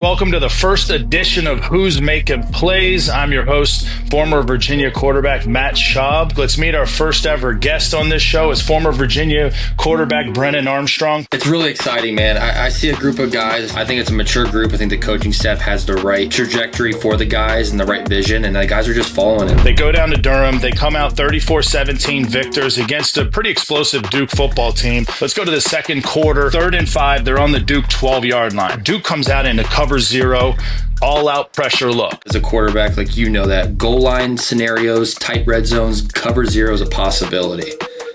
Welcome to the first edition of Who's Making Plays. I'm your host, former Virginia quarterback Matt Schaub. Let's meet our first ever guest on this show. It's former Virginia quarterback Brennan Armstrong. It's really exciting, man. I see a group of guys. I think it's a mature group. I think the coaching staff has the right trajectory for the guys and the right vision, and the guys are just following it. They go down to Durham. They come out 34-17 victors against a pretty explosive Duke football team. Let's go to the second quarter. 3rd and 5. They're on the Duke 12-yard line. Duke comes out into cover zero, all-out pressure look. As a quarterback, that goal line scenarios, tight red zones, cover zero is a possibility,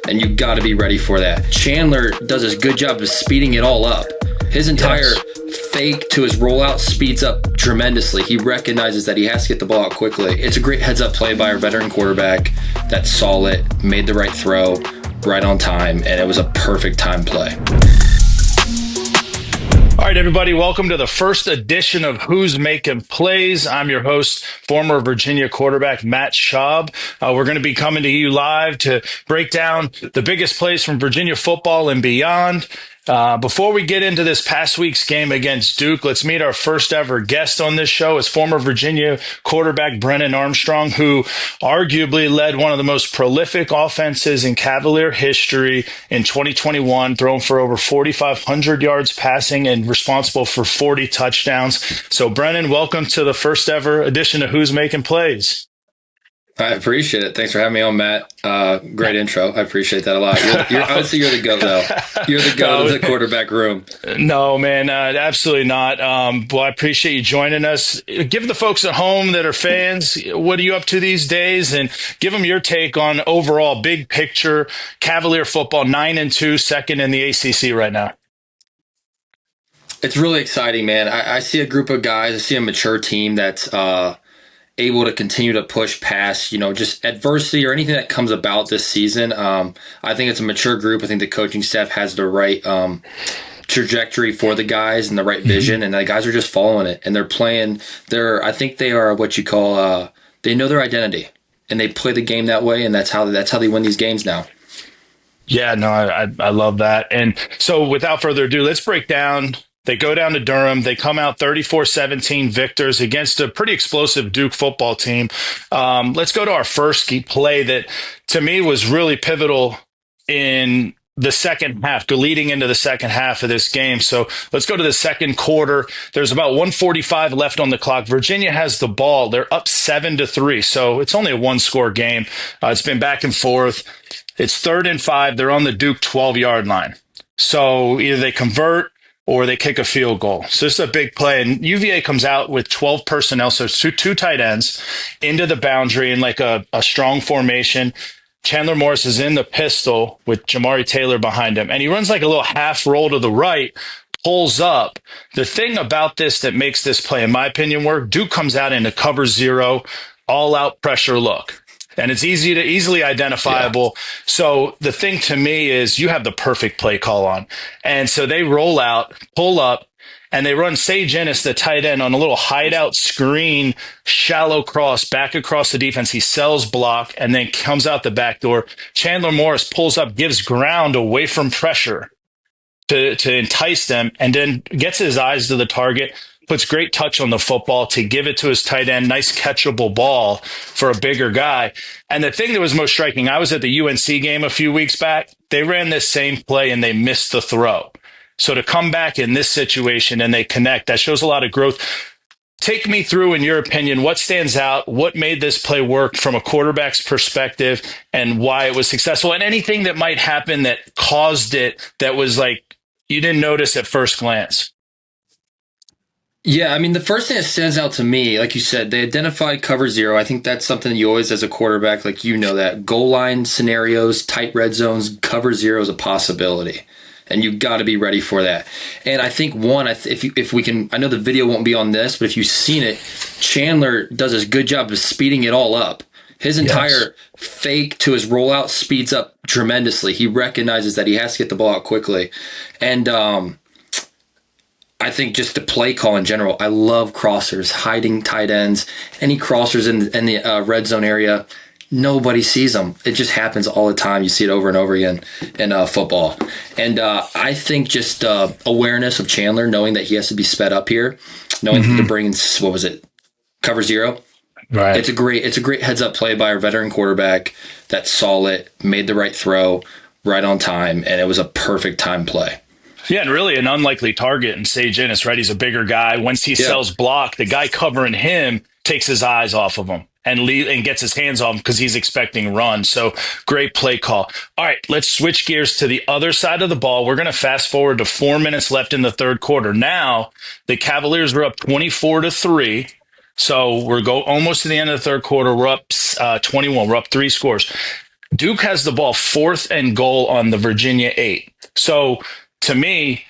and you got to be ready for that. Chandler does a good job of speeding it all up. His entire fake to his rollout speeds up tremendously. He recognizes that he has to get the ball out quickly. It's a great heads-up play by our veteran quarterback that saw it, made the right throw, right on time, and it was a perfect time play. All right, everybody, welcome to the first edition of Who's Making Plays. I'm your host, former Virginia quarterback Matt Schaub. We're going to be coming to you live to break down the biggest plays from Virginia football and beyond. Before we get into this past week's game against Duke, let's meet our first ever guest on this show. It's former Virginia quarterback Brennan Armstrong, who arguably led one of the most prolific offenses in Cavalier history in 2021, throwing for over 4,500 yards passing and responsible for 40 touchdowns. So, Brennan, welcome to the first ever edition of Who's Making Plays. I appreciate it. Thanks for having me on, Matt. Great intro. I appreciate that a lot. I would say you're the GOAT, though. You're the GOAT of the quarterback room. No, man, absolutely not. Well, I appreciate you joining us. Give the folks at home that are fans, what are you up to these days? And give them your take on overall big picture Cavalier football, 9-2, second in the ACC right now. It's really exciting, man. I see a group of guys. I see a mature team that's able to continue to push past, just adversity or anything that comes about this season. I think it's a mature group. I think the coaching staff has the right trajectory for the guys and the right vision, and the guys are just following it. And they're playing I think they are what you call, they know their identity, and they play the game that way, and that's how they win these games now. Yeah, no, I love that. And so without further ado, let's break down. They go down to Durham. They come out 34-17 victors against a pretty explosive Duke football team. Let's go to our first key play that, to me, was really pivotal in the second half, leading into the second half of this game. So let's go to the second quarter. There's about 1:45 left on the clock. Virginia has the ball. They're up 7-3. So it's only a one-score game. It's been back and forth. It's 3rd and 5. They're on the Duke 12-yard line. So either they convert or they kick a field goal. So this is a big play. And UVA comes out with 12 personnel, so two tight ends into the boundary in like a strong formation. Chandler Morris is in the pistol with Jamari Taylor behind him. And he runs like a little half roll to the right, pulls up. The thing about this that makes this play, in my opinion, work, Duke comes out into cover zero, all-out pressure look. And it's easily identifiable. Yeah. So the thing to me is you have the perfect play call on. And so they roll out, pull up, and they run Sage Ennis, the tight end, on a little hideout screen, shallow cross back across the defense. He sells block and then comes out the back door. Chandler Morris pulls up, gives ground away from pressure to entice them, and then gets his eyes to the target. Puts great touch on the football to give it to his tight end. Nice catchable ball for a bigger guy. And the thing that was most striking, I was at the UNC game a few weeks back. They ran this same play and they missed the throw. So to come back in this situation and they connect, that shows a lot of growth. Take me through, in your opinion, what stands out, what made this play work from a quarterback's perspective, and why it was successful, and anything that might happen that caused it that was like you didn't notice at first glance. Yeah, I mean, the first thing that stands out to me, like you said, they identified cover zero. I think that's something that you always, as a quarterback, that goal line scenarios, tight red zones, cover zero is a possibility, and you got to be ready for that. And I think if we can, I know the video won't be on this, but if you've seen it, Chandler does a good job of speeding it all up. His entire fake to his rollout speeds up tremendously. He recognizes that he has to get the ball out quickly, and I think just the play call in general, I love crossers, hiding tight ends, any crossers in the red zone area. Nobody sees them. It just happens all the time. You see it over and over again in football. And I think just awareness of Chandler, knowing that he has to be sped up here. knowing that they're bringing, what was it, cover zero. Right. It's a great heads up play by our veteran quarterback that saw it, made the right throw right on time, and it was a perfect time play. Yeah, and really an unlikely target in Sage Ennis, right? He's a bigger guy. Once he sells block, the guy covering him takes his eyes off of him and gets his hands off him because he's expecting run. So great play call. All right, let's switch gears to the other side of the ball. We're going to fast forward to 4 minutes left in the third quarter. Now, the Cavaliers were up 24-3. So we're almost to the end of the third quarter. We're up 21. We're up 3 scores. Duke has the ball 4th and goal on the Virginia 8. So to me,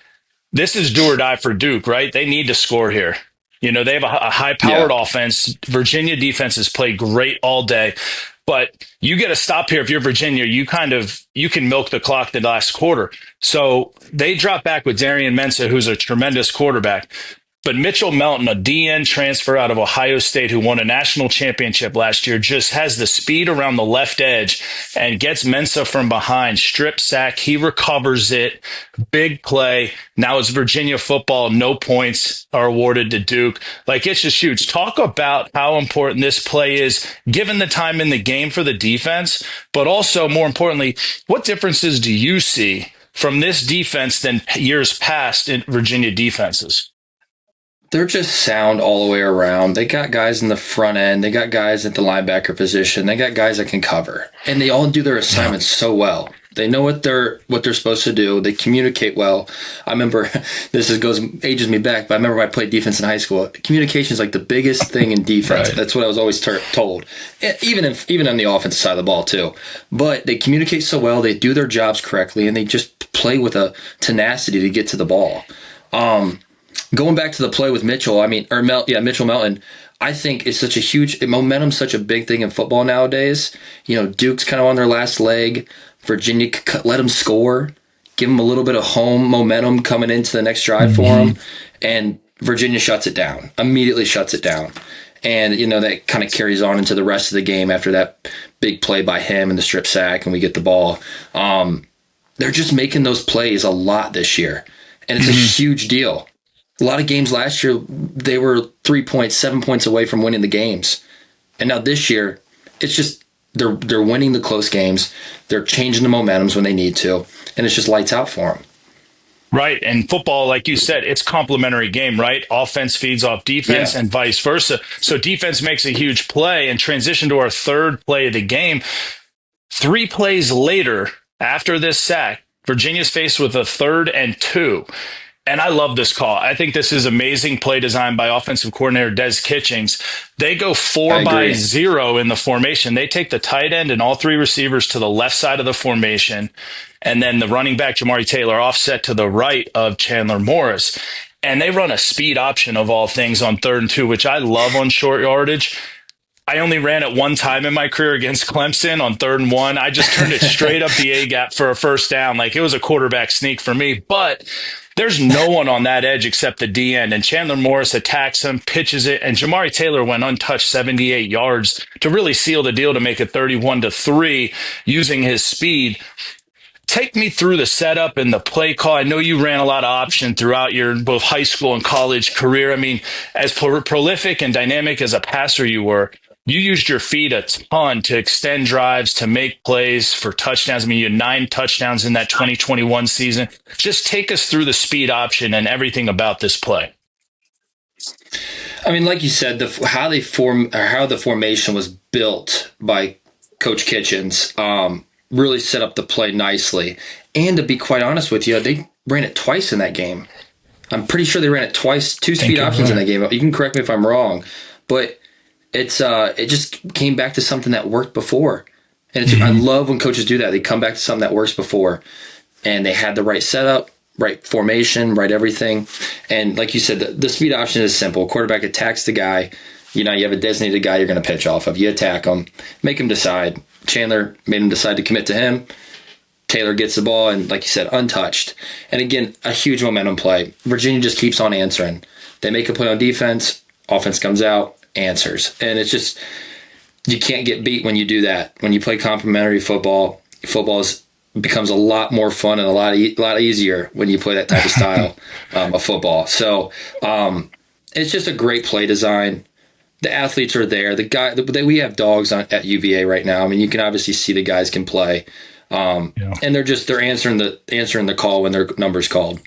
this is do or die for Duke, right? They need to score here. You know, they have a high-powered offense. Virginia defense has played great all day. But you get a stop here if you're Virginia. You can milk the clock the last quarter. So they drop back with Darian Mensah, who's a tremendous quarterback. But Mitchell Melton, a DN transfer out of Ohio State who won a national championship last year, just has the speed around the left edge and gets Mensah from behind. Strip sack. He recovers it. Big play. Now it's Virginia football. No points are awarded to Duke. Like, it's just huge. Talk about how important this play is given the time in the game for the defense. But also, more importantly, what differences do you see from this defense than years past in Virginia defenses? They're just sound all the way around. They got guys in the front end. They got guys at the linebacker position. They got guys that can cover. And they all do their assignments so well. They know what they're supposed to do. They communicate well. I remember, ages me back, but I remember when I played defense in high school. Communication is like the biggest thing in defense. Right. That's what I was always told. Even on the offensive side of the ball too. But they communicate so well. They do their jobs correctly, and they just play with a tenacity to get to the ball. Going back to the play with Mitchell Melton, I think it's such a huge momentum's such a big thing in football nowadays. You know, Duke's kind of on their last leg. Virginia let them score, give them a little bit of home momentum coming into the next drive for them, and Virginia immediately shuts it down. And, you know, that kind of carries on into the rest of the game after that big play by him and the strip sack, and we get the ball. They're just making those plays a lot this year, and it's a huge deal. A lot of games last year, they were 3 points, 7 points away from winning the games. And now this year, it's just they're winning the close games. They're changing the momentums when they need to. And it's just lights out for them. Right. And football, like you said, it's complementary game, right? Offense feeds off defense and vice versa. So defense makes a huge play and transition to our third play of the game. 3 plays later, after this sack, Virginia's faced with a 3rd and 2. And I love this call. I think this is amazing play design by offensive coordinator Des Kitchings. They go 4-0 in the formation. They take the tight end and all 3 receivers to the left side of the formation. And then the running back, Jamari Taylor, offset to the right of Chandler Morris. And they run a speed option of all things on 3rd and 2, which I love on short yardage. I only ran it one time in my career against Clemson on 3rd and 1. I just turned it straight up the A-gap for a first down. Like, it was a quarterback sneak for me. But there's no one on that edge except the D-end, and Chandler Morris attacks him, pitches it, and Jamari Taylor went untouched 78 yards to really seal the deal to make it 31-3 using his speed. Take me through the setup and the play call. I know you ran a lot of option throughout your both high school and college career. I mean, as prolific and dynamic as a passer you were, you used your feet a ton to extend drives, to make plays for touchdowns. I mean, you had 9 touchdowns in that 2021 season. Just take us through the speed option and everything about this play. I mean, like you said, how the formation was built by Coach Kitchens really set up the play nicely. And to be quite honest with you, they ran it twice in that game. I'm pretty sure they ran it twice, 2 speed options in that game. You can correct me if I'm wrong, but it just came back to something that worked before. And I love when coaches do that. They come back to something that works before. And they had the right setup, right formation, right everything. And like you said, the speed option is simple. Quarterback attacks the guy. You know, you have a designated guy you're going to pitch off of. You attack him, make him decide. Chandler made him decide to commit to him. Taylor gets the ball, and like you said, untouched. And again, a huge momentum play. Virginia just keeps on answering. They make a play on defense. Offense comes out, answers. And it's just, you can't get beat when you do that. When you play complementary football, becomes a lot more fun and a lot easier when you play that type of style of football. So, It's just a great play design. The athletes are there. We have dogs at UVA right now. I mean, you can obviously see the guys can play, and they're answering the call when their number's called.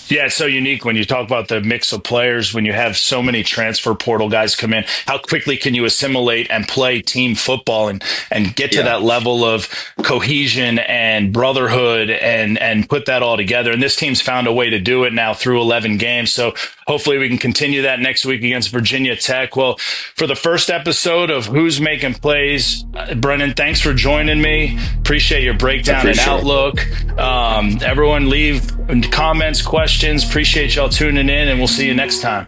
Yeah, it's so unique when you talk about the mix of players, when you have so many transfer portal guys come in. How quickly can you assimilate and play team football and get to that level of cohesion and brotherhood and put that all together? And this team's found a way to do it now through 11 games. So hopefully we can continue that next week against Virginia Tech. Well, for the first episode of Who's Making Plays, Brennan, thanks for joining me. Appreciate your breakdown and outlook. Everyone leave comments, questions. Appreciate y'all tuning in, and we'll see you next time.